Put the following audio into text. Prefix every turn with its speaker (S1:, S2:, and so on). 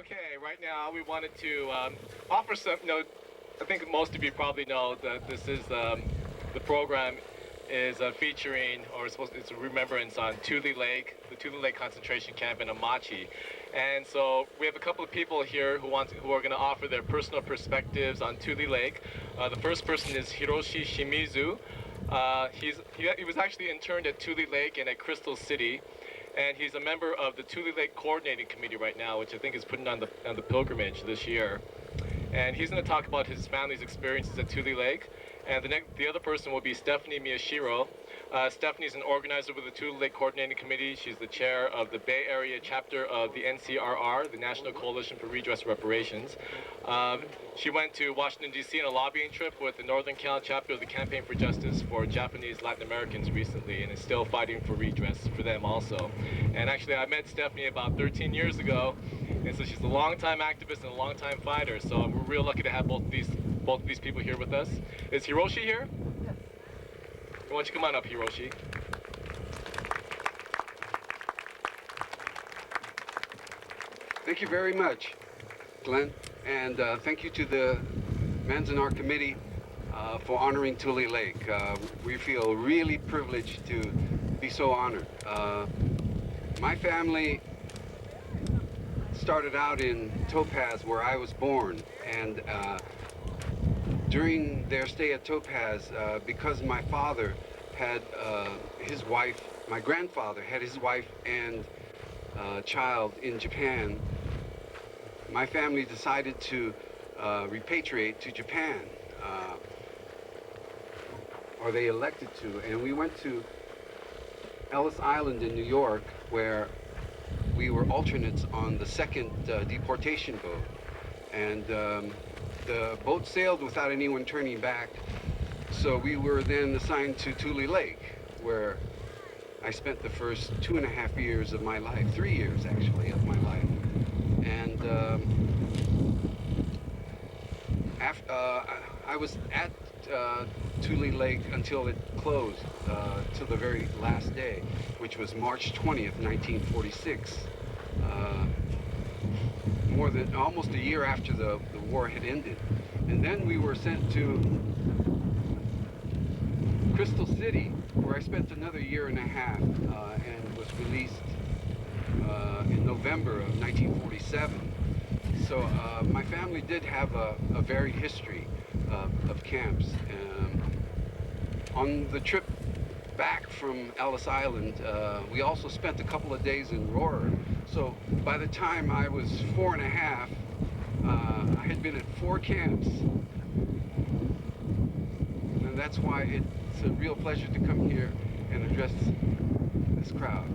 S1: Okay, right now we wanted to offer some. I think most of you probably know that this is the program is featuring, or it's a remembrance on Tule Lake, the Tule Lake concentration camp in Amachi, and so we have a couple of people here who are going to offer their personal perspectives on Tule Lake. The first person is Hiroshi Shimizu. He was actually interned at Tule Lake and at Crystal City. And he's a member of the Tule Lake Coordinating Committee right now, which I think is putting on the pilgrimage this year. And he's going to talk about his family's experiences at Tule Lake. And the other person will be Stephanie Miyashiro. Stephanie's an organizer with the Tule Lake Coordinating Committee. She's the chair of the Bay Area chapter of the NCRR, the National Coalition for Redress Reparations. She went to Washington, D.C. on a lobbying trip with the Northern Cal chapter of the Campaign for Justice for Japanese Latin Americans recently, and is still fighting for redress for them also. And actually, I met Stephanie about 13 years ago, and so she's a longtime activist and a longtime fighter. So we're real lucky to have both of these people here with us. Is Hiroshi here?
S2: Yes.
S1: Why don't you come on up, Hiroshi?
S2: Thank you very much, Glenn, and thank you to the Manzanar Committee for honoring Tule Lake. We feel really privileged to be so honored. My family started out in Topaz, where I was born, and during their stay at Topaz, because my father had his wife, my grandfather had his wife and child in Japan, my family decided to repatriate to Japan, or they elected to, and we went to Ellis Island in New York, where we were alternates on the second deportation boat, and the boat sailed without anyone turning back, so we were then assigned to Tule Lake, where I spent the first 2.5 years of my life, 3 years actually of my life. And I was at Tule Lake until it closed, till the very last day, which was March 20th, 1946. More than almost a year after the war had ended. And then we were sent to Crystal City, where I spent another 1.5 years and was released in November of 1947. So my family did have a varied history of camps. On the trip back from Ellis Island, we also spent a couple of days in Rohrer. So by the time I was 4.5, I had been at 4 camps. And that's why it's a real pleasure to come here and address this crowd.